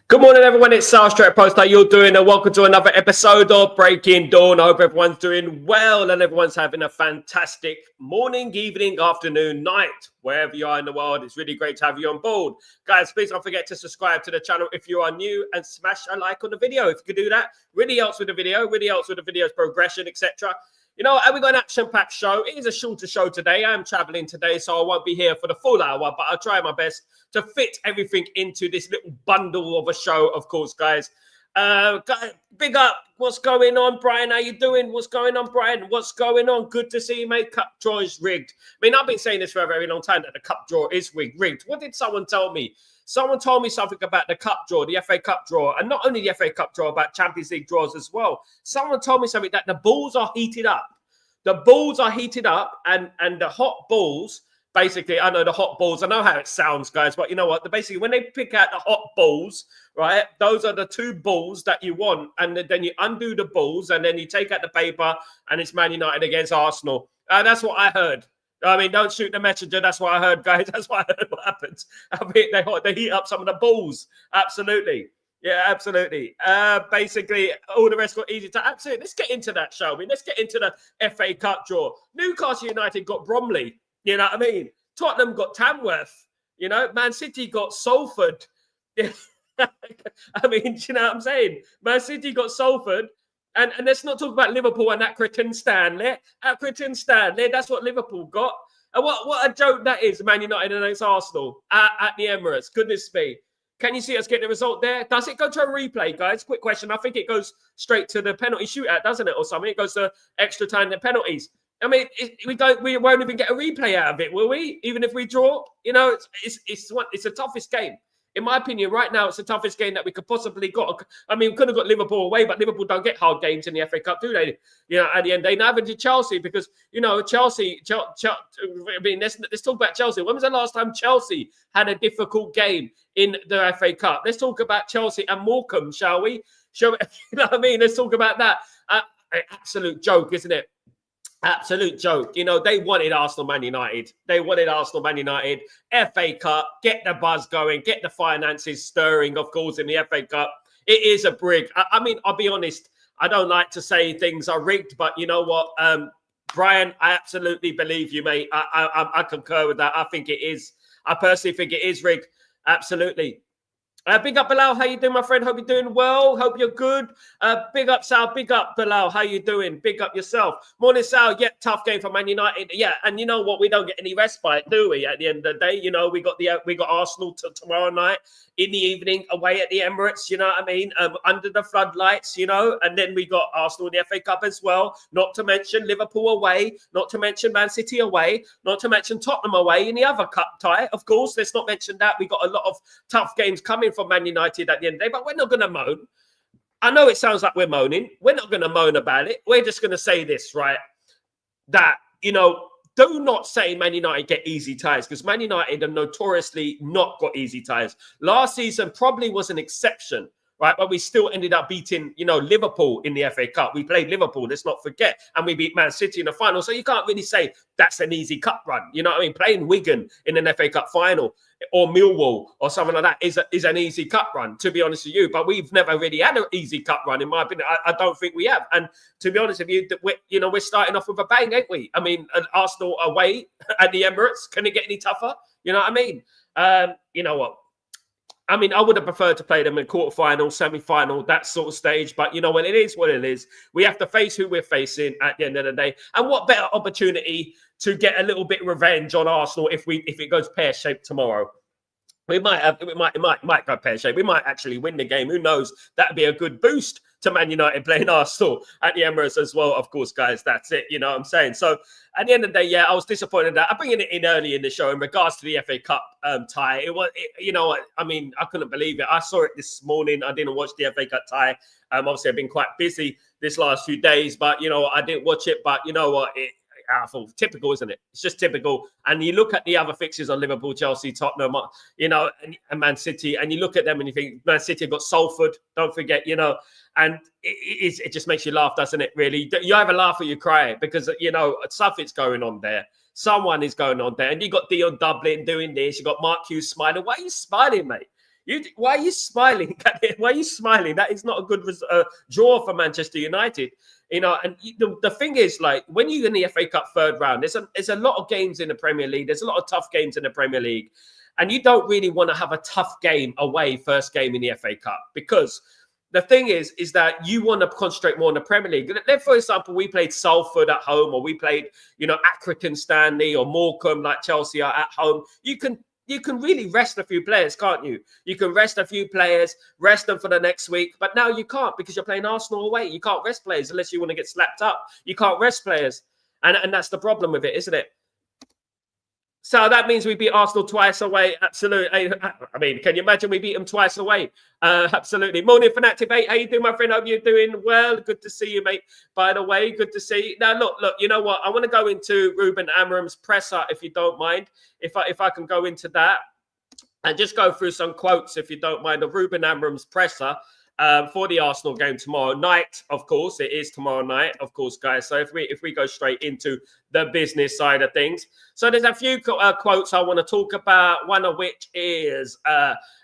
Good morning, everyone. It's Stretford. How you're doing? And welcome to another episode of Breaking Dawn. I hope everyone's doing well and everyone's having a fantastic morning, evening, afternoon, night, wherever you are in the world. It's really great to have you on board. Guys, please don't forget to subscribe to the channel if you are new and smash a like on the video. If you could do that, really helps with the video, really helps with the video's progression, etc. You know, we've got an action-packed show. It is a shorter show today. I am traveling today, so I won't be here for the full hour, but I'll try my best to fit everything into this little bundle of a show, of course, guys. Big up. What's going on, Brian? How you doing? What's going on, Brian? What's going on? Good to see you, mate. Cup draw is rigged. I mean, I've been saying this for a very long time, that the cup draw is rigged. What did someone tell me? Someone told me something about the cup draw, the FA Cup draw, and not only the FA Cup draw, but Champions League draws as well. Someone told me something that the balls are heated up. The balls are heated up, and the hot balls, basically, I know the hot balls, I know how it sounds, guys, but you know what? Basically, when they pick out the hot balls, right, those are the two balls that you want, and then you undo the balls, and then you take out the paper, and it's Man United against Arsenal. That's what I heard. I mean, don't shoot the messenger. That's what I heard, guys. That's what I heard what happens. I mean, they heat up some of the balls. Absolutely. Yeah, absolutely. Basically, all the rest got easy to absolutely. Let's get into that, shall we? Let's get into the FA Cup draw. Newcastle United got Bromley. You know what I mean? Tottenham got Tamworth. You know, Man City got Salford. I mean, do you know what I'm saying? Man City got Salford. And let's not talk about Liverpool and Accrington Stanley. Accrington Stanley, that's what Liverpool got. And what a joke that is, Man United against Arsenal at the Emirates. Goodness me. Can you see us get the result there? Does it go to a replay, guys? Quick question. I think it goes straight to the penalty shootout, doesn't it, or something? It goes to extra time and penalties. I mean, we won't even get a replay out of it, will we? Even if we draw, you know, it's the toughest game. In my opinion, right now, it's the toughest game that we could possibly got. I mean, we could have got Liverpool away, but Liverpool don't get hard games in the FA Cup, do they? You know, at the end, they never did Chelsea because, you know, Chelsea. I mean, let's talk about Chelsea. When was the last time Chelsea had a difficult game in the FA Cup? Let's talk about Chelsea and Morecambe, shall we? You know what I mean? Let's talk about that. Absolute joke, isn't it? Absolute joke. You know, they wanted Arsenal, Man United. They wanted Arsenal, Man United. FA Cup, get the buzz going, get the finances stirring, of course, in the FA Cup. It is a brig. I mean, I'll be honest. I don't like to say things are rigged, but you know what? Brian, I absolutely believe you, mate. I concur with that. I think it is. I personally think it is rigged. Absolutely. Big up, Bilal. How you doing, my friend? Hope you're doing well. Hope you're good. Big up, Sal. Big up, Bilal. How you doing? Big up yourself. Morning, Sal. Yeah, tough game for Man United. Yeah, and you know what? We don't get any respite, do we? At the end of the day, you know, we got Arsenal tomorrow night in the evening away at the Emirates. You know what I mean? Under the floodlights, you know, and then we got Arsenal in the FA Cup as well. Not to mention Liverpool away. Not to mention Man City away. Not to mention Tottenham away in the other cup tie. Of course, let's not mention that. We got a lot of tough games coming from Man United at the end of the day, but we're not going to moan. I know it sounds like we're moaning. We're not going to moan about it. We're just going to say this, right? That, you know, do not say Man United get easy ties because Man United have notoriously not got easy ties. Last season probably was an exception, right? But we still ended up beating, you know, Liverpool in the FA Cup. We played Liverpool, let's not forget. And we beat Man City in the final. So you can't really say that's an easy cup run. You know what I mean? Playing Wigan in an FA Cup final or Millwall or something like that is an easy cup run, to be honest with you. But we've never really had an easy cup run, in my opinion. I don't think we have. And to be honest with you, we're starting off with a bang, ain't we? I mean, an Arsenal away at the Emirates. Can it get any tougher? You know what I mean? You know what? I mean, I would have preferred to play them in quarterfinal, semi-final, that sort of stage. But you know what? It is what it is. We have to face who we're facing at the end of the day. And what better opportunity to get a little bit of revenge on Arsenal if it goes pear-shaped tomorrow? It might go pear-shaped. We might actually win the game. Who knows? That'd be a good boost to Man United playing Arsenal at the Emirates as well. Of course, guys, that's it. You know what I'm saying? So at the end of the day, yeah, I was disappointed that I'm bringing it in early in the show in regards to the FA Cup tie. You know what? I mean, I couldn't believe it. I saw it this morning. I didn't watch the FA Cup tie. Obviously, I've been quite busy this last few days, but you know, I didn't watch it. But you know what? I thought typical, isn't it? It's just typical. And you look at the other fixtures on Liverpool, Chelsea, Tottenham, you know, and Man City, and you look at them and you think Man City have got Salford. Don't forget, you know, and it just makes you laugh, doesn't it? Really, you either laugh or you cry because you know something's going on there. Someone is going on there, and you got Dion Dublin doing this. You got Mark Hughes smiling. Why are you smiling, mate? Why are you smiling? Why are you smiling? That is not a good draw for Manchester United. And the thing is, like, when you're in the FA Cup third round, there's a lot of games in the Premier League. There's a lot of tough games in the Premier League. And you don't really want to have a tough game away first game in the FA Cup, because the thing is that you want to concentrate more on the Premier League. Let, for example, we played Salford at home, or we played, Accrington Stanley or Morecambe, like Chelsea are at home. You can really rest a few players, can't you? You can rest a few players, rest them for the next week. But now you can't, because you're playing Arsenal away. You can't rest players unless you want to get slapped up. You can't rest players. And that's the problem with it, isn't it? So that means we beat Arsenal twice away. Absolutely. I mean, can you imagine we beat them twice away? Absolutely. Morning, Fanatic 8. How you doing, my friend? Hope you're doing well. Good to see you, mate. By the way, good to see you. Now, look, you know what? I want to go into Ruben Amorim's presser, if you don't mind. If I can go into that and just go through some quotes, if you don't mind, of Ruben Amorim's presser for the Arsenal game tomorrow night. Of course, it is tomorrow night, of course, guys. So if we go straight into the business side of things. So there's a few quotes I want to talk about, one of which is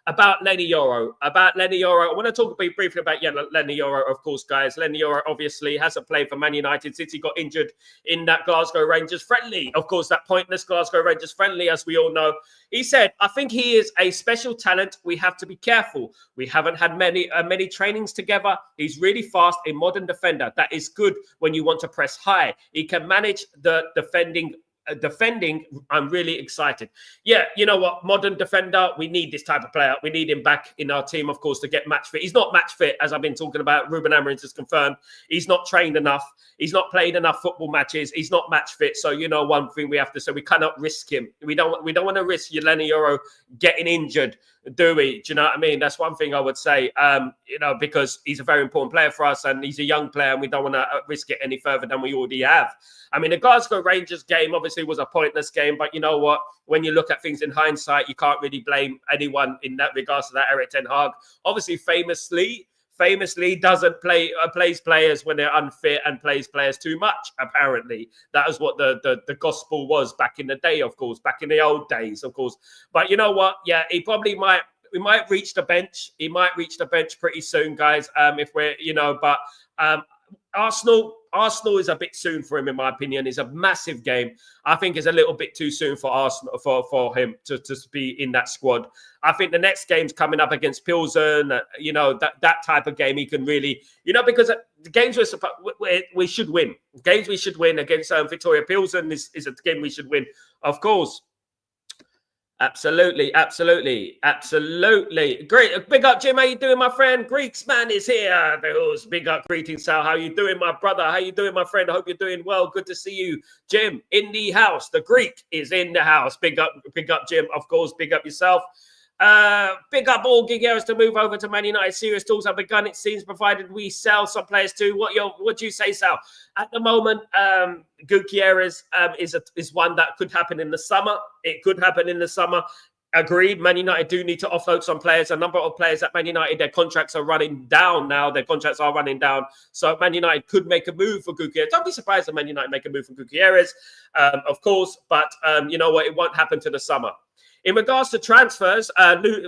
about Lenny Yoro. I want to talk briefly about Lenny Yoro, of course, guys. Lenny Yoro obviously hasn't played for Man United since he got injured in that Glasgow Rangers friendly. Of course, that pointless Glasgow Rangers friendly, as we all know. He said, "I think he is a special talent. We have to be careful. We haven't had many trainings together. He's really fast, a modern defender. That is good when you want to press high. He can manage the defending. I'm really excited." Yeah, you know what? Modern defender. We need this type of player. We need him back in our team, of course, to get match fit. He's not match fit, as I've been talking about. Ruben Amorim has confirmed. He's not trained enough. He's not played enough football matches. He's not match fit. So, one thing we have to say, we cannot risk him. We don't want to risk Lenny Yoro getting injured, do we? Do you know what I mean? That's one thing I would say, because he's a very important player for us, and he's a young player, and we don't want to risk it any further than we already have. I mean, the Glasgow Rangers game obviously was a pointless game, but you know what? When you look at things in hindsight, you can't really blame anyone in that regards to that. Eric Ten Hag obviously famously doesn't plays players when they're unfit and plays players too much. Apparently, that is what the gospel was back in the day, of course, back in the old days, of course. But you know what? Yeah, he probably might. We might reach the bench. He might reach the bench pretty soon, guys. If we're, but Arsenal is a bit soon for him, in my opinion. It's a massive game. I think it's a little bit too soon for Arsenal for him to be in that squad. I think the next game's coming up against Pilsen. That type of game he can really, because the games we should win. Games we should win against Victoria Pilsen is a game we should win, of course. Absolutely. Great. Big up, Jim. How you doing, my friend? Greeks man is here. Big up, greetings, Sal. How you doing, my brother? How you doing, my friend? I hope you're doing well. Good to see you, Jim, in the house. The Greek is in the house. Big up, Jim. Of course, big up yourself. Big up all Gigueras to move over to Man United. Serious talks have begun, it seems, provided we sell some players too. What do you say, Sal? At the moment, Gutierrez is one that could happen in the summer. It could happen in the summer. Agreed. Man United do need to offload some players. A number of players at Man United, their contracts are running down now. So Man United could make a move for Gutierrez. Don't be surprised if Man United make a move for Gutierrez, of course. But you know what? It won't happen to the summer. In regards to transfers,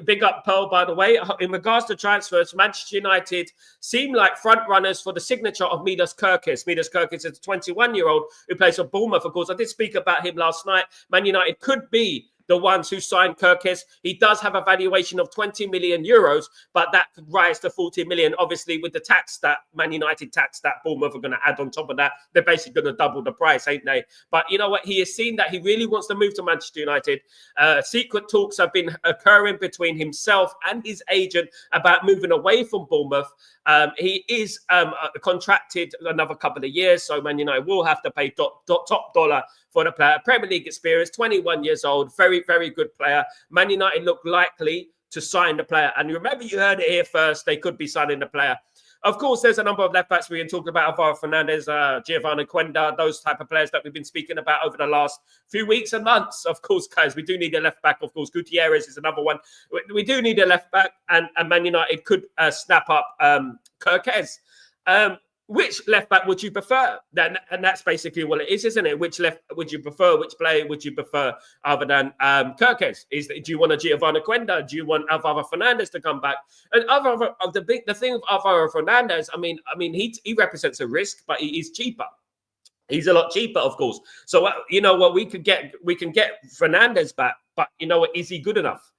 big up Pearl, by the way. In regards to transfers, Manchester United seem like front runners for the signature of Midas Kirkis. Midas Kirkis is a 21-year-old who plays for Bournemouth, of course. I did speak about him last night. Man United could be the ones who signed Kirkis. He does have a valuation of 20 million euros, but that could rise to 40 million. Obviously, with the tax that Man United tax that Bournemouth are going to add on top of that, they're basically going to double the price, ain't they? But you know what? He has seen that he really wants to move to Manchester United. Secret talks have been occurring between himself and his agent about moving away from Bournemouth. He is contracted another couple of years, so Man United will have to pay top dollar for the player. Premier League experience, 21 years old, very, very good player. Man United look likely to sign the player. And remember, you heard it here first, they could be signing the player. Of course, there's a number of left backs we can talk about. Alvaro Fernandez, Giovanni Quenda, those type of players that we've been speaking about over the last few weeks and months. Of course, guys, we do need a left back. Of course, Gutierrez is another one. We do need a left back, and Man United could snap up Kirkes. which left back would you prefer? And that's basically what it is, isn't it? Which left would you prefer? Which player would you prefer other than Kirkes? Do you want a Giovanni Quenda? Do you want Alvaro Fernandez to come back? And the thing of Alvaro Fernandez, I mean, he represents a risk, but he is cheaper. He's a lot cheaper, of course. So you know what, we can get Fernandez back, but you know what, is he good enough?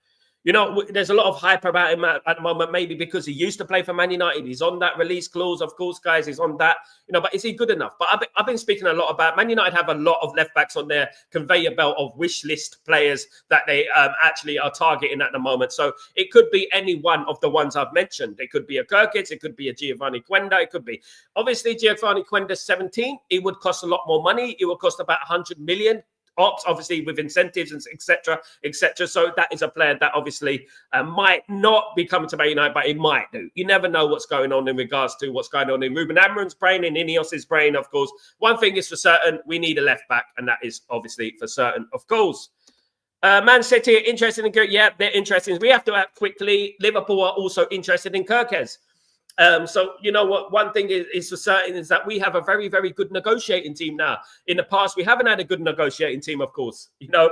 You know, there's a lot of hype about him at the moment, maybe because he used to play for Man United. He's on that release clause, of course, guys. He's on that, you know, but is he good enough? But I've been speaking a lot about Man United have a lot of left backs on their conveyor belt of wish list players that they actually are targeting at the moment. So it could be any one of the ones I've mentioned. It could be a Kirkes, it could be a Giovanni Quenda, it could be. Obviously, Giovanni Quenda's 17. It would cost a lot more money. It would cost about 100 million. Obviously with incentives and etc. So that is a player that obviously might not be coming to Man United, but it might do. You never know what's going on in regards to what's going on in Ruben Amorim's brain, in Ineos's brain, of course. One thing is for certain, we need a left back, and that is obviously for certain, of course. Man City are interested in Kirkes. Yeah, they're interested. We have to act quickly. Liverpool are also interested in Kirkes. So, you know what, one thing is for certain is that we have a very, very good negotiating team now. In the past, we haven't had a good negotiating team, of course. You know,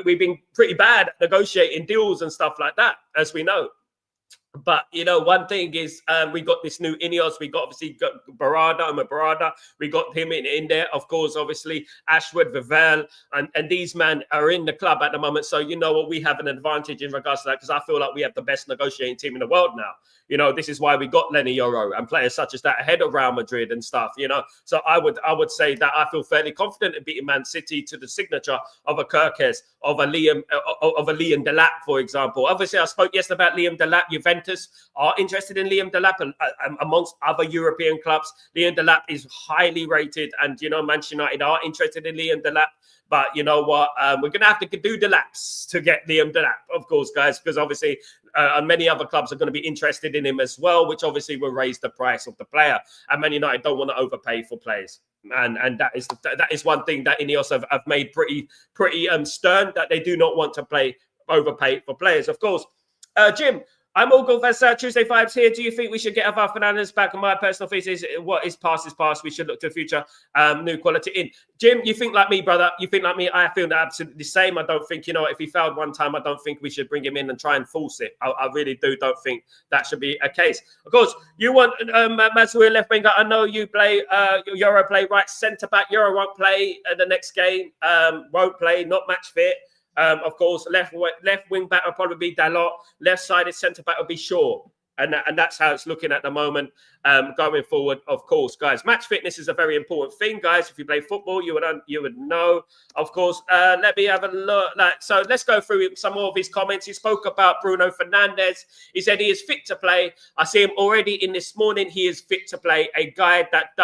we've been pretty bad at negotiating deals and stuff like that, as we know. But, you know, one thing is we got this new Ineos. We got Barada. We got him in there. Of course, obviously, Ashwood, Vivel, and these men are in the club at the moment. So, you know what, we have an advantage in regards to that because I feel like we have the best negotiating team in the world now. You know, this is why we got Lenny Yoro and players such as that ahead of Real Madrid and stuff, you know. So I would say that I feel fairly confident in beating Man City to the signature of a Kirkes, of a Liam Delap, for example. Obviously, I spoke yesterday about Liam Delap. Juventus are interested in Liam Delap amongst other European clubs. Liam Delap is highly rated, and, you know, Manchester United are interested in Liam Delap. But you know what? We're going to have to do the laps to get Liam Delap, of course, guys, because obviously many other clubs are going to be interested in him as well, which obviously will raise the price of the player. And Man United don't want to overpay for players. And that is one thing that Ineos have made pretty stern, that they do not want to overpay for players, of course. Jim, I'm all good for Tuesday Vibes here. Do you think we should get Alvaro Fernandez back? And my personal feeling is what is past is past. We should look to the future, new quality in. Jim, you think like me, brother? You think like me? I feel absolutely the same. I don't think, you know, if he failed one time, I don't think we should bring him in and try and force it. I really don't think that should be a case. Of course, you want Mazur left winger. I know you play, Euro play right centre back. Euro won't play the next game. Won't play, not match fit. Of course, left wing back will probably be Dalot. Left-sided centre back will be Shaw. And that's how it's looking at the moment going forward, of course, guys. Match fitness is a very important thing, guys. If you play football, you would know, of course. Let me have a look. So let's go through some more of his comments. He spoke about Bruno Fernandes. He said he is fit to play. I see him already in this morning. He is fit to play. A guy that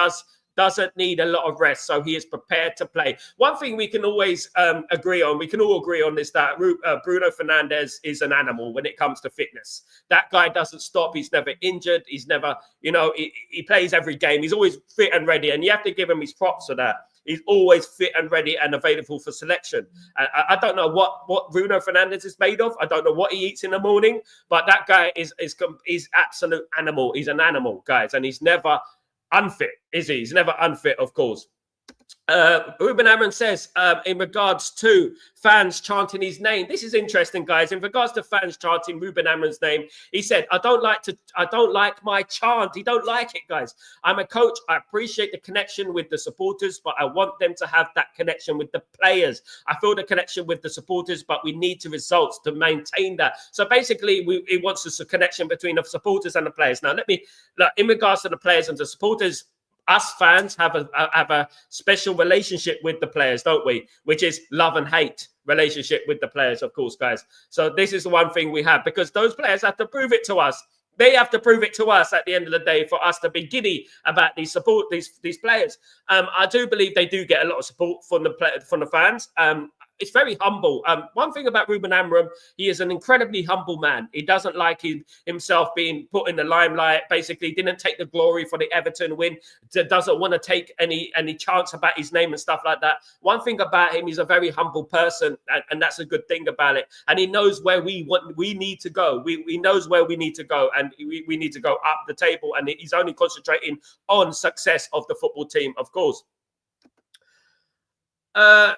doesn't need a lot of rest, so he is prepared to play. One thing we can always agree on, we can all agree on this, that Bruno Fernandes is an animal when it comes to fitness. That guy doesn't stop. He's never injured. He's never, you know, he plays every game. He's always fit and ready, and you have to give him his props for that. He's always fit and ready and available for selection. I don't know what Bruno Fernandes is made of. I don't know what he eats in the morning, but that guy is absolute animal. He's an animal, guys, and he's never unfit, is he? He's never unfit, of course. Ruben Amorim says, in regards to fans chanting his name, this is interesting, guys. In regards to fans chanting Ruben Amorim's name, he said, I don't like my chant. He don't like it, guys. I'm a coach. I appreciate the connection with the supporters, but I want them to have that connection with the players. I feel the connection with the supporters, but we need the results to maintain that. So basically, he wants a connection between the supporters and the players. Now, let me look, in regards to the players and the supporters, us fans have a special relationship with the players, don't we? Which is love and hate relationship with the players, of course, guys. So this is the one thing we have, because those players have to prove it to us. They have to prove it to us at the end of the day for us to be giddy about these players. I do believe they do get a lot of support from the fans. it's very humble. One thing about Ruben Amorim, he is an incredibly humble man. He doesn't like himself being put in the limelight. Basically, didn't take the glory for the Everton win. Doesn't want to take any chance about his name and stuff like that. One thing about him, he's a very humble person, and that's a good thing about it. And he knows where we need to go. He knows where we need to go, and we need to go up the table. And he's only concentrating on success of the football team, of course.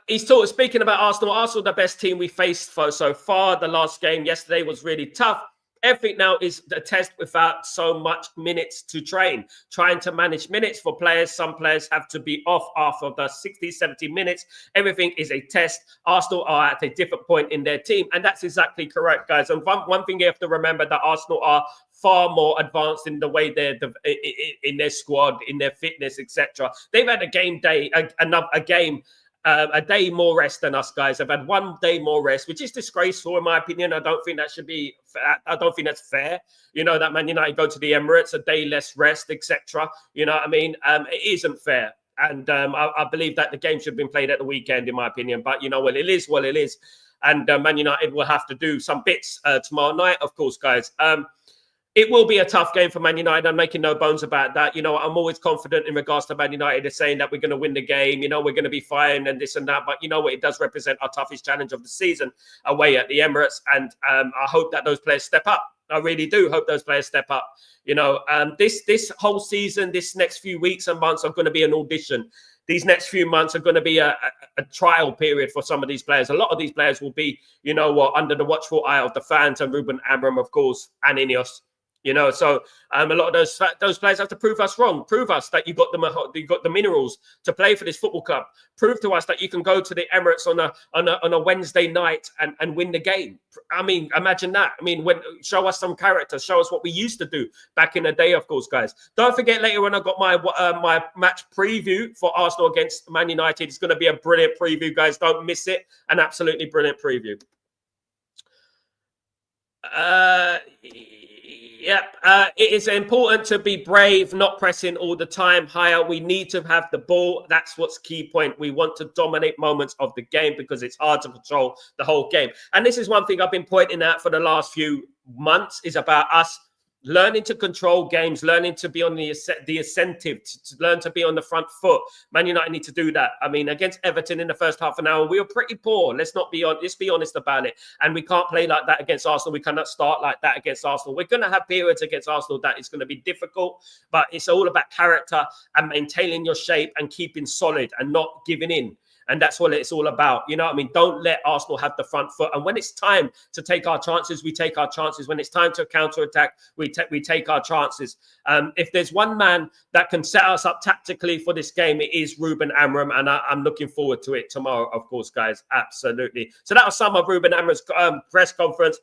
He's speaking about Arsenal. Arsenal, the best team we faced so far. The last game yesterday was really tough. Everything now is a test without so much minutes to train. Trying to manage minutes for players. Some players have to be off after the 60, 70 minutes. Everything is a test. Arsenal are at a different point in their team. And that's exactly correct, guys. And one thing you have to remember, that Arsenal are far more advanced in the way they're in their squad, in their fitness, etc. They've had a game day, a day more rest than us, guys. I've had 1 day more rest, which is disgraceful in my opinion. I don't think that should be. I don't think that's fair. You know, that Man United go to the Emirates, a day less rest, etc. You know what I mean? It isn't fair, and I believe that the game should have been played at the weekend, in my opinion. But you know, well, it is what it is, and Man United will have to do some bits tomorrow night, of course, guys. It will be a tough game for Man United. I'm making no bones about that. You know, I'm always confident in regards to Man United is saying that we're going to win the game. You know, we're going to be fine and this and that. But you know what? It does represent our toughest challenge of the season away at the Emirates. And I hope that those players step up. I really do hope those players step up. You know, this whole season, this next few weeks and months are going to be an audition. These next few months are going to be a trial period for some of these players. A lot of these players will be, you know what, under the watchful eye of the fans and Ruben Amorim, of course, and Ineos. You know, so a lot of those players have to prove us wrong. Prove us that you got the minerals to play for this football club. Prove to us that you can go to the Emirates on a Wednesday night and win the game. I mean, imagine that. I mean, show us some character. Show us what we used to do back in the day, of course, guys. Don't forget, later when I got my match preview for Arsenal against Man United, it's going to be a brilliant preview, guys. Don't miss it. An absolutely brilliant preview. Yep. It is important to be brave, not pressing all the time higher. We need to have the ball. That's what's key point. We want to dominate moments of the game because it's hard to control the whole game. And this is one thing I've been pointing out for the last few months, is about us learning to control games, learning to be on the incentive, to learn to be on the front foot. Man United need to do that. I mean, against Everton in the first half an hour, we were pretty poor. Let's be honest about it. And we can't play like that against Arsenal. We cannot start like that against Arsenal. We're going to have periods against Arsenal that is going to be difficult, but it's all about character and maintaining your shape and keeping solid and not giving in. And that's what it's all about. You know what I mean? Don't let Arsenal have the front foot. And when it's time to take our chances, we take our chances. When it's time to counter-attack, we take our chances. If there's one man that can set us up tactically for this game, it is Ruben Amorim. And I'm looking forward to it tomorrow, of course, guys. Absolutely. So that was some of Ruben Amorim's press conference.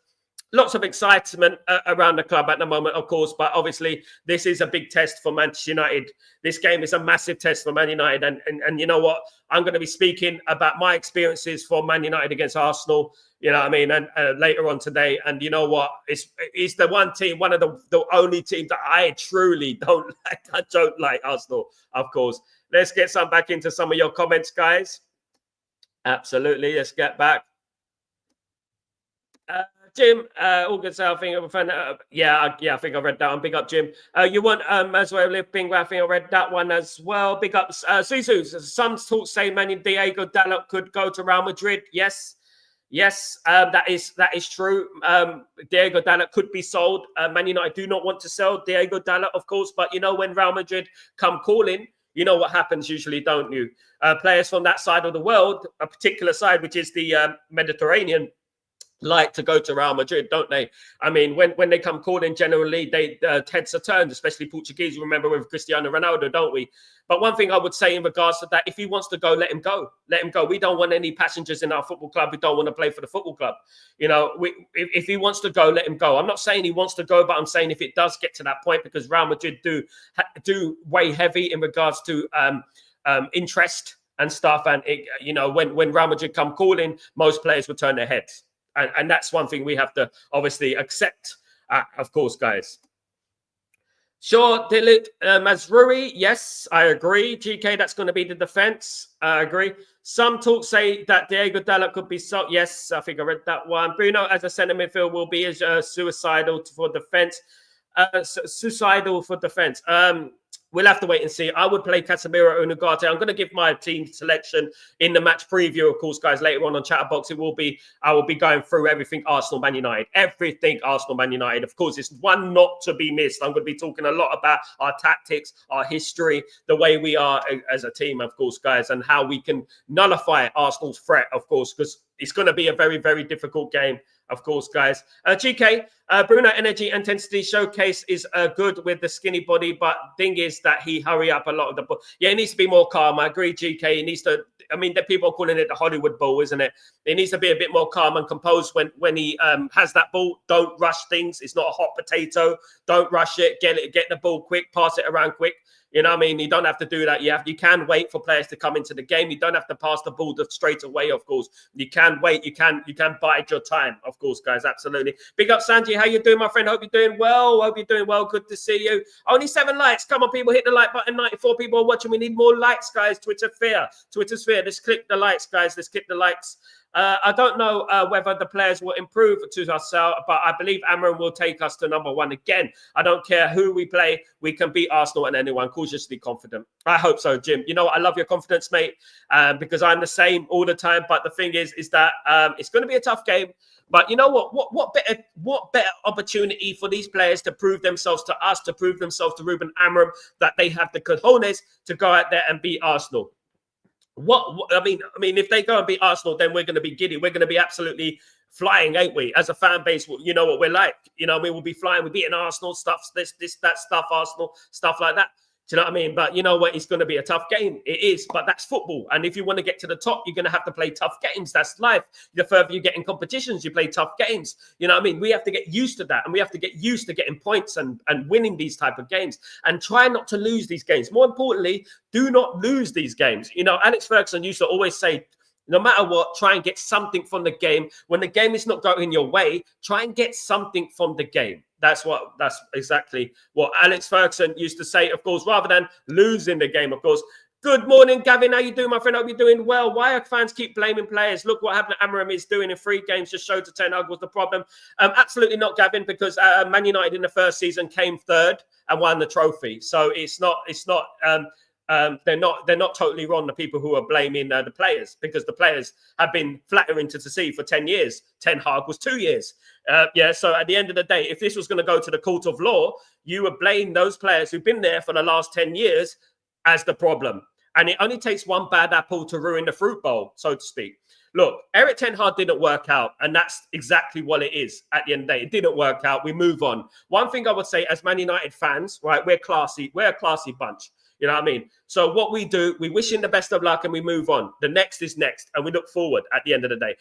Lots of excitement around the club at the moment, of course, but obviously this is a big test for Manchester United. This game is a massive test for Man United, and you know what? I'm going to be speaking about my experiences for Man United against Arsenal. You know what I mean? And later on today, and you know what? It's the one team, one of the only teams that I truly don't like. I don't like Arsenal, of course. Let's get back into some of your comments, guys. Absolutely. Let's get back. Jim, all good. So I think I think I read that one. Big up, Jim. You want as well, Bing. I think I read that one as well. Big up, Susu. Some talk say Diego Dalot could go to Real Madrid. Yes, that is true. Diego Dalot could be sold. Man United do not want to sell Diego Dalot, of course, but you know when Real Madrid come calling, you know what happens usually, don't you? Players from that side of the world, a particular side, which is the Mediterranean, like to go to Real Madrid, don't they? I mean, when they come calling, generally they heads are turned, especially Portuguese. Remember with Cristiano Ronaldo, don't we? But one thing I would say in regards to that, if he wants to go, let him go. Let him go. We don't want any passengers in our football club. We don't want to play for the football club. You know, if he wants to go, let him go. I'm not saying he wants to go, but I'm saying if it does get to that point, because Real Madrid do weigh heavy in regards to interest and stuff. And, you know, when Real Madrid come calling, most players will turn their heads. And that's one thing we have to obviously accept, of course, guys. Sure, Dilip Mazrui. Yes, I agree. GK, that's going to be the defense. I agree. Some talk say that Diego Dalot could be sold. Yes, I think I read that one. Bruno as a centre midfield will be suicidal for defence. Suicidal for defence. We'll have to wait and see. I would play Casemiro or Ugarte. I'm going to give my team selection in the match preview, of course, guys, later on Chatterbox. I will be going through everything Arsenal, Man United. Everything Arsenal, Man United. Of course, it's one not to be missed. I'm going to be talking a lot about our tactics, our history, the way we are as a team, of course, guys, and how we can nullify Arsenal's threat, of course, because it's going to be a very, very difficult game, of course, guys. GK, Bruno energy intensity showcase is good with the skinny body, but thing is that he hurry up a lot of the ball. Yeah, he needs to be more calm. I agree, GK. He needs to, I mean, the people are calling it the Hollywood ball, isn't it? He needs to be a bit more calm and composed when he has that ball. Don't rush things. It's not a hot potato. Don't rush it. Get the ball quick, pass it around quick. You know what I mean? You don't have to do that. You can wait for players to come into the game. You don't have to pass the ball straight away, of course. You can wait. You can bide your time, of course, guys. Absolutely. Big up, Sanji. How you doing, my friend? Hope you're doing well. Hope you're doing well. Good to see you. Only 7 likes. Come on, people. Hit the like button. 94 people are watching. We need more likes, guys. Twitter sphere. Let's click the likes, guys. Let's click the likes. I don't know whether the players will improve to ourselves, but I believe Amorim will take us to number 1 again. I don't care who we play. We can beat Arsenal and anyone. Cautiously confident. I hope so, Jim. You know what? I love your confidence, mate, because I'm the same all the time. But the thing is that it's going to be a tough game. But you know what better opportunity for these players to prove themselves to us, to prove themselves to Ruben Amorim, that they have the cojones to go out there and beat Arsenal. I mean, if they go and beat Arsenal, then we're going to be giddy. We're going to be absolutely flying, ain't we? As a fan base, you know what we're like. You know, we will be flying. We're beating Arsenal stuff, that stuff, Arsenal stuff like that. Do you know what I mean? But you know what? It's going to be a tough game. It is, but that's football. And if you want to get to the top, you're going to have to play tough games. That's life. The further you get in competitions, you play tough games. You know what I mean? We have to get used to that. And we have to get used to getting points and winning these type of games. And try not to lose these games. More importantly, do not lose these games. You know, Alex Ferguson used to always say, no matter what, try and get something from the game. When the game is not going your way, try and get something from the game. That's exactly what Alex Ferguson used to say, of course, rather than losing the game, of course. Good morning, Gavin. How you doing, my friend? Hope you're doing well. Why are fans keep blaming players? Look what happened. Amorim is doing in 3 games. Just showed to Ten Hag was the problem. Absolutely not, Gavin, because Man United in the first season came 3rd and won the trophy. So they're not totally wrong, the people who are blaming the players, because the players have been flattering to see for 10 years. Ten Hag was 2 years. So at the end of the day, if this was going to go to the court of law, you would blame those players who've been there for the last 10 years as the problem. And it only takes one bad apple to ruin the fruit bowl, so to speak. Look, Eric Ten Hag didn't work out, and that's exactly what it is at the end of the day. It didn't work out. We move on. One thing I would say as Man United fans, right, we're classy. We're a classy bunch. You know what I mean? So what we do, we wish him the best of luck and we move on. The next is next, and we look forward at the end of the day.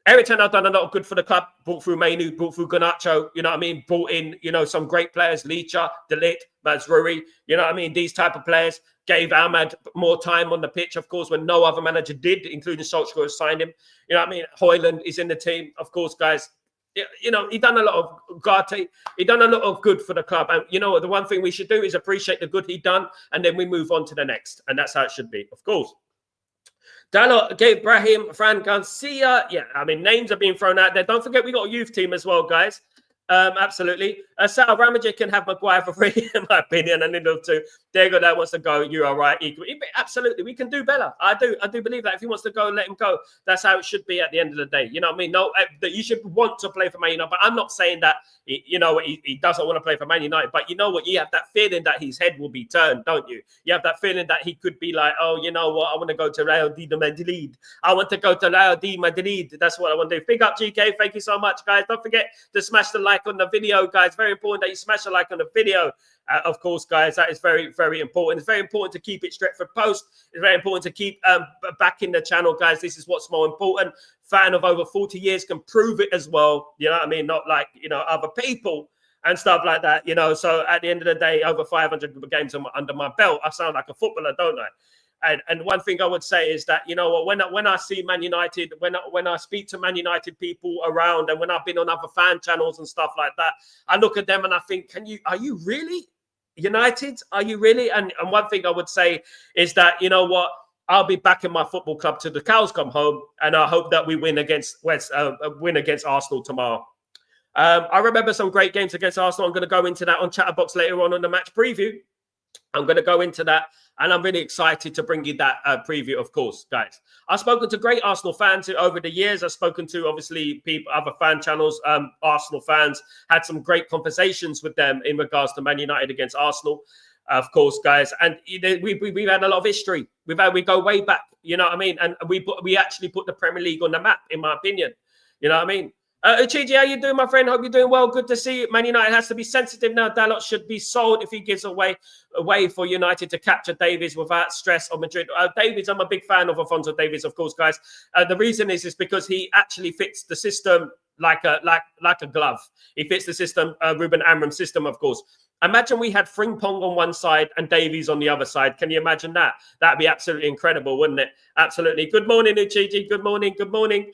Eric Ten Hag done a lot of good for the club. Brought through Mainu, brought through Garnacho, you know what I mean? Brought in, some great players, Licha, De Ligt, Mazraoui, you know what I mean? These type of players. Gave Ahmad more time on the pitch, of course, when no other manager did, including Solskjaer signed him. You know what I mean? Højlund is in the team, of course, guys. He done a lot of Ugarte. He done a lot of good for the club. And you know what? The one thing we should do is appreciate the good he done, and then we move on to the next. And that's how it should be, of course. Dalot gave Brahim, Fran Garcia. Yeah, I mean, names are being thrown out there. Don't forget, we got a youth team as well, guys. Absolutely. Sal Ramajek can have Maguire for free, in my opinion, and Lindelof too. Diego that wants to go. You are right. Absolutely, we can do better. I do believe that if he wants to go, let him go. That's how it should be at the end of the day. You know what I mean? No, that you should want to play for Man United, but I'm not saying that. He doesn't want to play for Man United. But you know what? You have that feeling that his head will be turned, don't you? You have that feeling that he could be like, oh, you know what? I want to go to Real de Madrid. I want to go to Real de Madrid. That's what I want to do. Big up, GK. Thank you so much, guys. Don't forget to smash the like on the video, guys. Very important that you smash a like on the video. Of course, guys, that is very, very important. It's very important to keep it Stretford Post. It's very important to keep backing the channel, guys. This is what's more important. Fan of over 40 years can prove it as well. You know what I mean? Not like, other people and stuff like that, So at the end of the day, over 500 games under my belt, I sound like a footballer, don't I? And one thing I would say is that, when I see Man United, when I speak to Man United people around, and when I've been on other fan channels and stuff like that, I look at them and I think, are you really United? Are you really? And one thing I would say is that, I'll be backing my football club to the cows come home, and I hope that we win against Arsenal tomorrow. I remember some great games against Arsenal. I'm going to go into that on Chatterbox later on the match preview. I'm going to go into that, and I'm really excited to bring you that preview, of course, guys. I've spoken to great Arsenal fans over the years. I've spoken to, obviously, people, other fan channels, Arsenal fans, had some great conversations with them in regards to Man United against Arsenal, of course, guys. And we've had a lot of history. We go way back, you know what I mean? And we actually put the Premier League on the map, in my opinion. You know what I mean? Uchiji, how you doing, my friend? Hope you're doing well. Good to see you. Man United has to be sensitive now. Dalot should be sold if he gives away for United to capture Davies without stress or Madrid. Davies, I'm a big fan of Alphonso Davies, of course, guys. The reason is because he actually fits the system like a glove. He fits the system, Ruben Amorim system, of course. Imagine we had Frimpong on one side and Davies on the other side. Can you imagine that? That'd be absolutely incredible, wouldn't it? Absolutely. Good morning, Uchiji. Good morning. Good morning.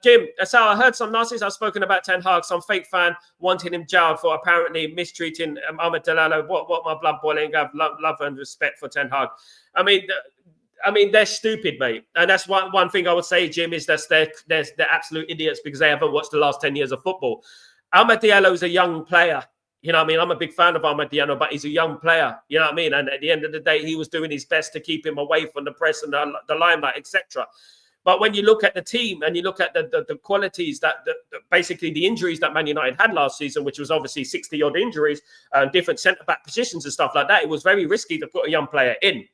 Jim, so I heard some nonsense. I've spoken about Ten Hag. Some fake fan wanting him jailed for apparently mistreating Ahmed Delalo. What my blood boiling. I have love and respect for Ten Hag. I mean, they're stupid, mate. And that's one thing I would say, Jim, is that they're absolute idiots because they haven't watched the last 10 years of football. Ahmed Diallo is a young player. You know what I mean? I'm a big fan of Ahmed Diallo, but he's a young player. You know what I mean? And at the end of the day, he was doing his best to keep him away from the press and the limelight, etc. But when you look at the team and you look at the qualities that basically the injuries that Man United had last season, which was obviously 60-odd injuries, different centre-back positions and stuff like that, it was very risky to put a young player in.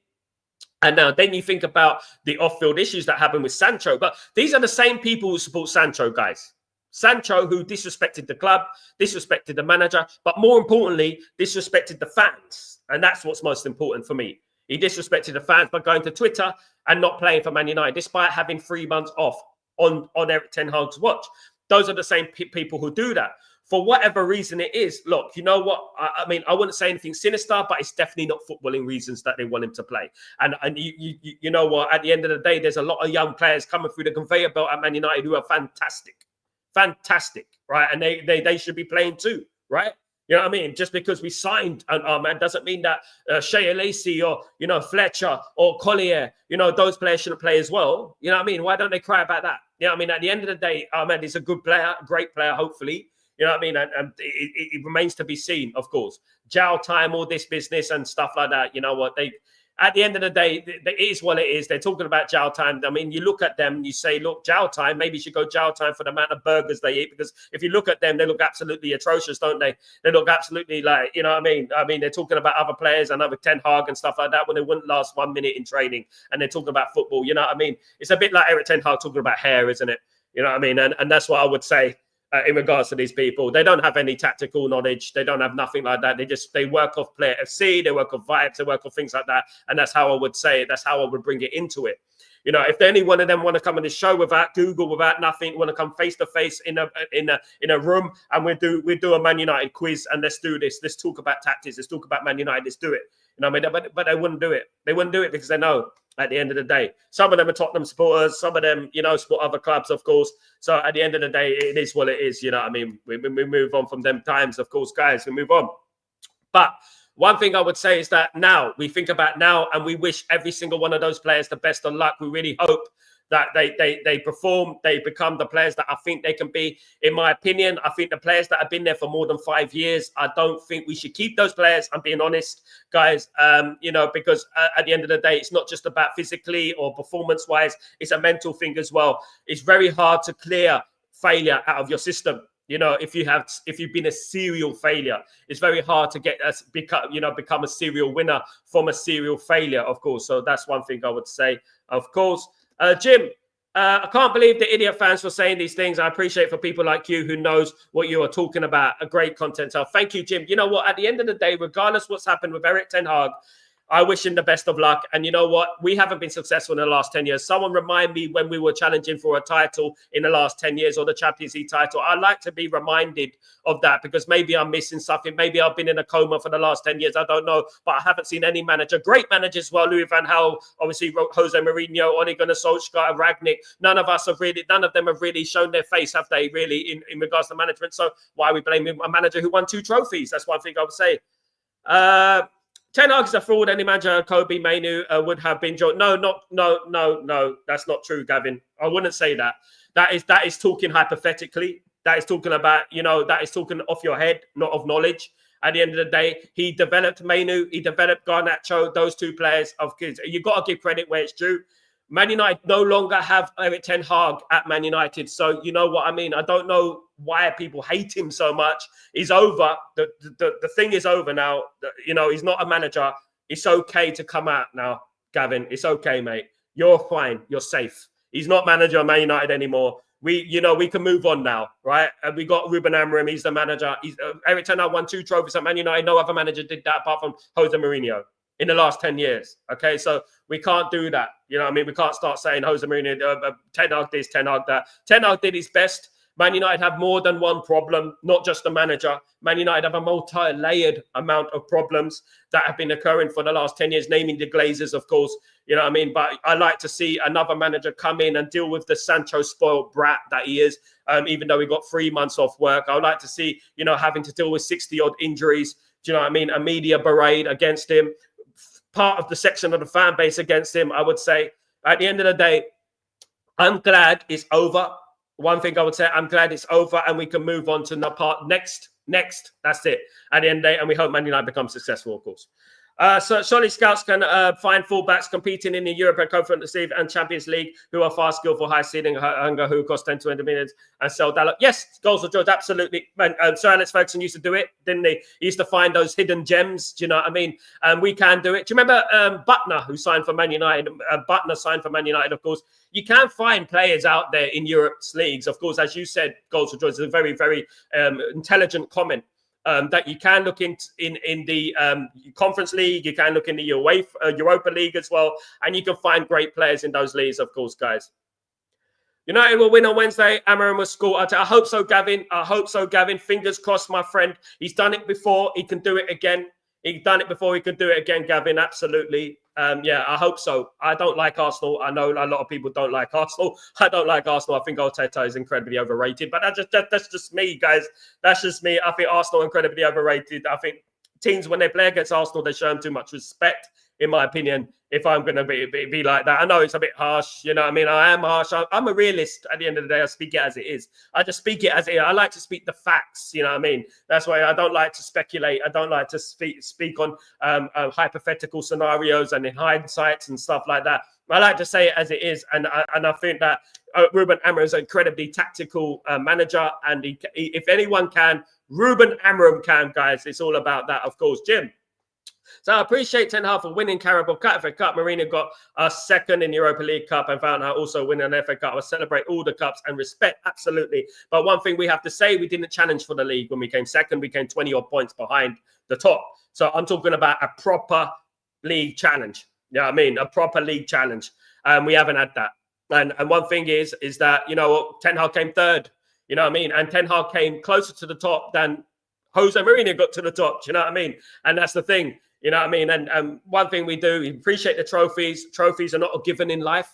And now then you think about the off-field issues that happened with Sancho. But these are the same people who support Sancho, guys. Sancho, who disrespected the club, disrespected the manager, but more importantly, disrespected the fans. And that's what's most important for me. He disrespected the fans by going to Twitter and not playing for Man United, despite having 3 months off on Eric Ten Hag's watch. Those are the same people who do that. For whatever reason it is, look, you know what? I mean, I wouldn't say anything sinister, but it's definitely not footballing reasons that they want him to play. And you know what? At the end of the day, there's a lot of young players coming through the conveyor belt at Man United who are fantastic. Fantastic, right? And they should be playing too, right? You know what I mean? Just because we signed an man doesn't mean that Shea Lacey or, you know, Fletcher or Collier, you know, those players shouldn't play as well. You know what I mean? Why don't they cry about that? You know what I mean? At the end of the day, Ahmed is a good player, a great player, hopefully. You know what I mean? And it remains to be seen, of course. Jowl time, all this business and stuff like that. You know what? At the end of the day, it is what it is. They're talking about jowl time. I mean, you look at them and you say, look, jowl time, maybe you should go jowl time for the amount of burgers they eat. Because if you look at them, they look absolutely atrocious, don't they? They look absolutely like, you know what I mean? I mean, they're talking about other players and other Ten Hag and stuff like that when they wouldn't last 1 minute in training. And they're talking about football, you know what I mean? It's a bit like Eric Ten Hag talking about hair, isn't it? You know what I mean? And that's what I would say. In regards to these people, they don't have any tactical knowledge. They don't have nothing like that. They work off player FC, they work off vibes, they work off things like that. And that's how I would say it. That's how I would bring it into it. You know, if any one of them want to come on the show without Google, without nothing, want to come face to face in a room, and we do a Man United quiz, and let's do this. Let's talk about tactics. Let's talk about Man United. Let's do it. You know what I mean? But they wouldn't do it. They wouldn't do it because they know at the end of the day, some of them are Tottenham supporters, some of them, you know, support other clubs, of course. So at the end of the day, it is what it is. You know what I mean? We move on from them times, of course, guys. We move on. But one thing I would say is that now, we think about now, and we wish every single one of those players the best of luck. We really hope that they perform, they become the players that I think they can be. In my opinion, I think the players that have been there for more than 5 years, I don't think we should keep those players. I'm being honest, guys, you know, because at the end of the day, it's not just about physically or performance-wise. It's a mental thing as well. It's very hard to clear failure out of your system. You know, if you've been a serial failure, it's very hard to become a serial winner from a serial failure, of course. So that's one thing I would say, of course. Jim, I can't believe the idiot fans for saying these things. I appreciate for people like you who knows what you are talking about. A great content. So thank you, Jim. You know what? At the end of the day, regardless what's happened with Eric Ten Hag, I wish him the best of luck. And you know what? We haven't been successful in the last 10 years. Someone remind me when we were challenging for a title in the last 10 years or the Champions League title. I like to be reminded of that because maybe I'm missing something. Maybe I've been in a coma for the last 10 years. I don't know. But I haven't seen any manager. Great managers as well. Louis van Gaal, obviously Jose Mourinho, Ole Gunnar Solskjaer, Ragnick. None of them have really shown their face, have they, really, in regards to management? So why are we blaming a manager who won 2 trophies? That's one thing I would say. Ten Hag is a fraud. Any manager, Kobe Mainu, would have been joined. No. That's not true, Gavin. I wouldn't say that. That is talking hypothetically. That is talking about, that is talking off your head, not of knowledge. At the end of the day, he developed Mainu, he developed Garnacho, those two players of kids. You've got to give credit where it's due. Man United no longer have Erik Ten Hag at Man United. So you know what I mean? I don't know why people hate him so much. He's over. The thing is over now. He's not a manager. It's okay to come out now, Gavin. It's okay, mate. You're fine. You're safe. He's not manager of Man United anymore. We can move on now, right? And we got Ruben Amorim. He's the manager. Erik Ten Hag won 2 trophies at Man United. No other manager did that apart from Jose Mourinho in the last 10 years. Okay, so we can't do that. You know what I mean? We can't start saying Jose Mourinho, Ten Hag this, Ten Hag that. Ten Hag did his best. Man United have more than one problem, not just the manager. Man United have a multi-layered amount of problems that have been occurring for the last 10 years, naming the Glazers, of course. You know what I mean? But I like to see another manager come in and deal with the Sancho spoiled brat that he is, even though he got 3 months off work. I would like to see, having to deal with 60-odd injuries. Do you know what I mean? A media parade against him. Part of the section of the fan base against him, I would say. At the end of the day, I'm glad it's over. One thing I would say, I'm glad it's over and we can move on to the part next. That's it. At the end of the day, and we hope Man United becomes successful, of course. So surely scouts can find fullbacks competing in the European Conference League and Champions League who are far skillful, high ceiling, hunger, who cost 10 to 20 minutes and sell that. Yes, goals for George, absolutely. Sir Alex Ferguson used to do it, didn't he? He used to find those hidden gems. Do you know what I mean? And we can do it. Do you remember Butner, who signed for Man United? Butner signed for Man United, of course. You can find players out there in Europe's leagues. Of course, as you said, goals for George is a very, very intelligent comment. That you can look in the Conference League, you can look in the Europa League as well, and you can find great players in those leagues, of course, guys. United will win on Wednesday. Amorim will score. I hope so, Gavin. I hope so, Gavin. Fingers crossed, my friend. He's done it before. He can do it again. He's done it before. He can do it again, Gavin. Absolutely. Yeah, I hope so. I don't like Arsenal. I know a lot of people don't like Arsenal. I don't like Arsenal. I think Arteta is incredibly overrated. But that's just me, guys. That's just me. I think Arsenal are incredibly overrated. I think teams, when they play against Arsenal, they show them too much respect, in my opinion, if I'm going to be like that. I know it's a bit harsh. You know what I mean? I am harsh. I'm a realist at the end of the day. I speak it as it is. I just speak it as it is. I like to speak the facts. You know what I mean? That's why I don't like to speculate. I don't like to speak on hypothetical scenarios and in hindsight and stuff like that. I like to say it as it is. And I think that Ruben Amorim is an incredibly tactical manager. And if anyone can, Ruben Amorim can, guys. It's all about that, of course. Jim. So I appreciate Ten Hag for winning Carabao Cup, FA Cup. Mourinho got a second in Europa League Cup and found out also winning an FA Cup. I celebrate all the cups and respect, absolutely. But one thing we have to say, we didn't challenge for the league when we came second. We came 20-odd points behind the top. So I'm talking about a proper league challenge. You know what I mean? A proper league challenge. We haven't had that. And one thing is that, Ten Hag came third. You know what I mean? And Ten Hag came closer to the top than Jose Mourinho got to the top. Do you know what I mean? And that's the thing. You know what I mean? And one thing we do, we appreciate the trophies. Trophies are not a given in life.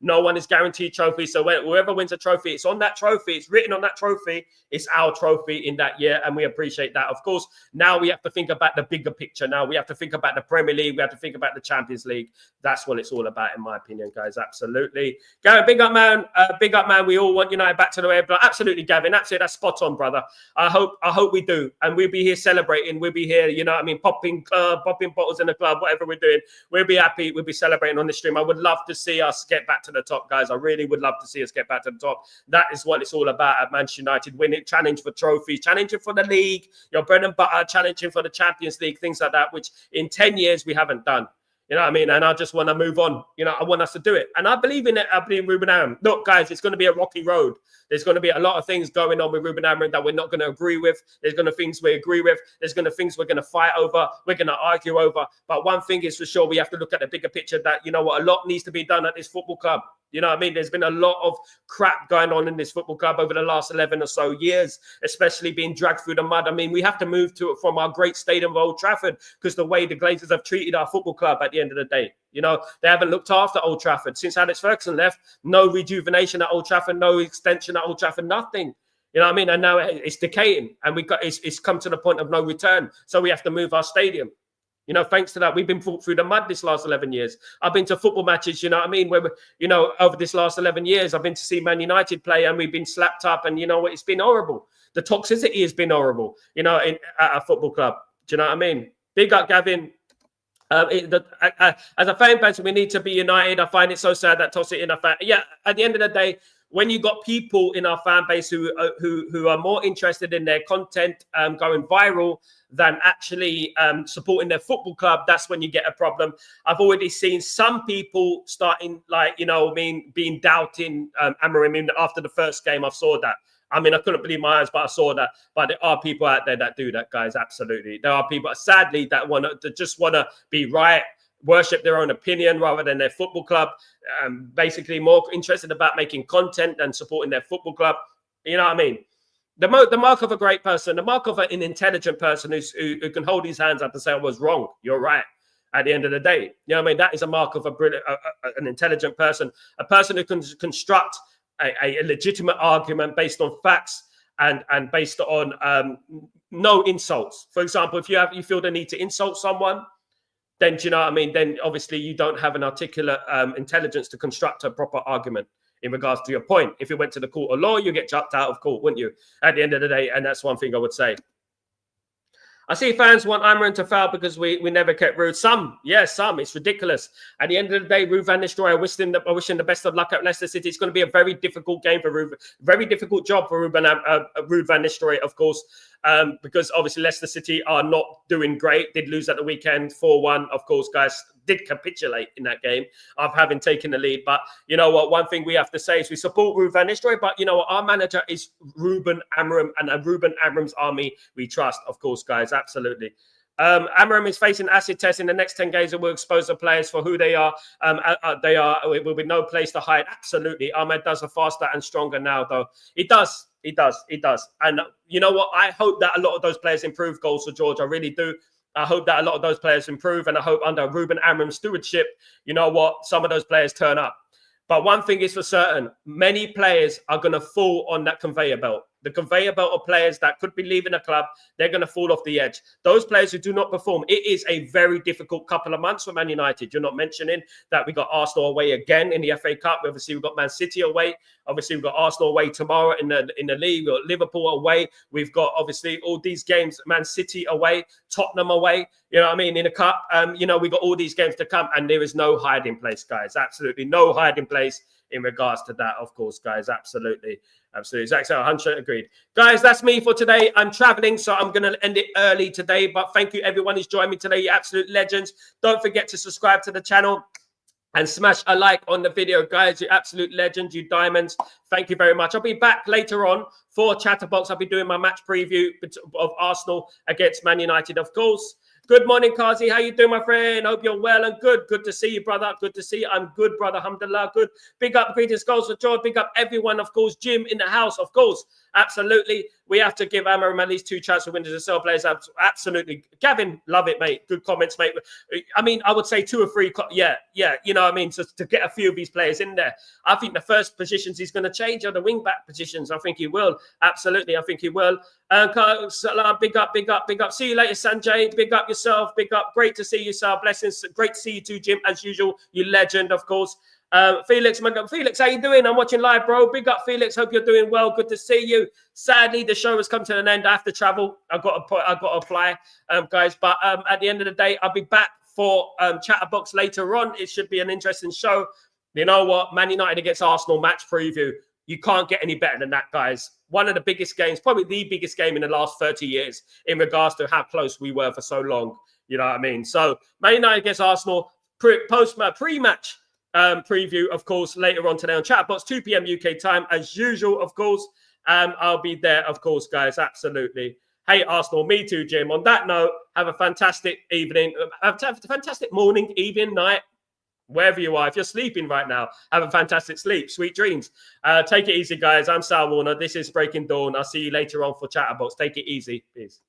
No one is guaranteed trophies. So whoever wins a trophy, it's on that trophy. It's written on that trophy. It's our trophy in that year. And we appreciate that. Of course, now we have to think about the bigger picture. Now we have to think about the Premier League. We have to think about the Champions League. That's what it's all about, in my opinion, guys. Absolutely. Gavin, big up, man. Big up, man. We all want United back to the way. But absolutely, Gavin. Absolutely. That's spot on, brother. I hope we do. And we'll be here celebrating. We'll be here, you know what I mean, popping bottles in the club, whatever we're doing. We'll be happy. We'll be celebrating on the stream. I would love to see us get back to the top, guys. I really would love to see us get back to the top. That is what it's all about at Manchester United. Winning, challenge for trophies, challenging for the league, your bread and butter, challenging for the Champions League, things like that, which in 10 years we haven't done. You know what I mean? And I just want to move on. I want us to do it. And I believe in it. I believe in Ruben Amorim. Look, guys, it's going to be a rocky road. There's going to be a lot of things going on with Ruben Amorim that we're not going to agree with. There's going to be things we agree with. There's going to be things we're going to fight over. We're going to argue over. But one thing is for sure, we have to look at the bigger picture that, a lot needs to be done at this football club. You know what I mean? There's been a lot of crap going on in this football club over the last 11 or so years, especially being dragged through the mud. I mean, we have to move to it from our great stadium of Old Trafford because the way the Glazers have treated our football club at the end of the day. They haven't looked after Old Trafford. Since Alex Ferguson left, no rejuvenation at Old Trafford, no extension at Old Trafford, nothing. You know what I mean? And now it's decaying and it's come to the point of no return. So we have to move our stadium. You know, thanks to that, we've been fought through the mud this last 11 years. I've been to football matches, you know what I mean? Where, you know, over this last 11 years, I've been to see Man United play and we've been slapped up. And you know what? It's been horrible. The toxicity has been horrible, you know, at a football club. Do you know what I mean? Big up, Gavin. As a fan base, we need to be united. I find it so sad that toss it in a fan. Yeah, at the end of the day, when you got people in our fan base who are more interested in their content going viral than actually supporting their football club, that's when you get a problem. I've already seen some people starting, like, you know, being doubting Amorim after the first game. I saw that. I mean, I couldn't believe my eyes, but I saw that. But there are people out there that do that, guys. Absolutely, there are people, sadly, that just want to be right, worship their own opinion rather than their football club. Basically, more interested about making content than supporting their football club. You know what I mean? The mark of a great person, the mark of an intelligent person who can hold his hands up and say, "I was wrong. You're right." At the end of the day, you know what I mean? That is a mark of an intelligent person, a person who can construct a legitimate argument based on facts and based on no insults. For example, if you feel the need to insult someone, then, do you know what I mean? Then obviously you don't have an articulate intelligence to construct a proper argument in regards to your point. If you went to the court of law, you get chucked out of court, wouldn't you? At the end of the day, and that's one thing I would say. I see fans want Amorim to foul because we never kept Rude. Some. It's ridiculous. At the end of the day, Ruben Van Nistelrooy, I wish him the best of luck at Leicester City. It's going to be a very difficult game for Ruben. Very difficult job for Ruben Van Nistelrooy, of course, because obviously Leicester City are not doing great. Did lose at the weekend 4-1. Of course, guys, did capitulate in that game of having taken the lead. But you know what? One thing we have to say is we support Ruben Van Nistelrooy, but you know what? Our manager is Ruben Amorim, and Ruben Amorim's army we trust, of course, guys. Absolutely. Amorim is facing acid tests in the next 10 games and will expose the players for who they are. It will be no place to hide. Absolutely. Ahmed does a faster and stronger now, though. He does. And you know what? I hope that a lot of those players improve, goals for George. I really do. I hope that a lot of those players improve, and I hope under Ruben Amorim's stewardship, you know what, some of those players turn up. But one thing is for certain, many players are going to fall on that conveyor belt. The conveyor belt of players that could be leaving a club, they're going to fall off the edge. Those players who do not perform, it is a very difficult couple of months for Man United. You're not mentioning that we got Arsenal away again in the FA Cup. Obviously, we've got Man City away. Obviously, we've got Arsenal away tomorrow in the league. We've got Liverpool away. We've got, obviously, all these games, Man City away, Tottenham away. You know what I mean? In the Cup, you know, we got all these games to come, and there is no hiding place, guys. Absolutely no hiding place in regards to that, of course, guys. Absolutely. Zach, so 100% agreed. Guys, that's me for today. I'm traveling, so I'm going to end it early today. But thank you, everyone who's joined me today. You absolute legends. Don't forget to subscribe to the channel and smash a like on the video, guys. You absolute legends, you diamonds. Thank you very much. I'll be back later on for Chatterbox. I'll be doing my match preview of Arsenal against Man United, of course. Good morning, Kazi. How you doing, my friend? Hope you're well and good. Good to see you, brother. Good to see you. I'm good, brother. Alhamdulillah. Good. Big up, greatest goals for George. Big up everyone, of course. Jim in the house, of course. Absolutely. We have to give Amorim at least 2 chances for winners to sell players. Absolutely. Gavin, love it, mate. Good comments, mate. I mean, I would say 2 or 3. Yeah. You know what I mean? So to get a few of these players in there. I think the first positions he's going to change are the wing-back positions. I think he will. Absolutely. I think he will. Salam, big up. See you later, Sanjay. Big up yourself. Big up. Great to see you, sir. Blessings. Great to see you too, Jim, as usual. You legend, of course. Felix, how you doing? I'm watching live, bro. Big up, Felix. Hope you're doing well. Good to see you. Sadly, the show has come to an end. I have to travel. I've got to fly, guys. But at the end of the day, I'll be back for Chatterbox later on. It should be an interesting show. You know what? Man United against Arsenal match preview. You can't get any better than that, guys. One of the biggest games, probably the biggest game in the last 30 years in regards to how close we were for so long. You know what I mean? So, Man United against Arsenal, pre-match preview, of course, later on today on Chatbox, 2 p.m. UK time, as usual, of course. I'll be there, of course, guys. Absolutely. Hey, Arsenal, me too, Jim. On that note, have a fantastic evening. Have a fantastic morning, evening, night. Wherever you are, if you're sleeping right now, have a fantastic sleep. Sweet dreams. Take it easy, guys. I'm Sal Warner. This is Breaking Dawn. I'll see you later on for Chatterbox. Take it easy. Peace.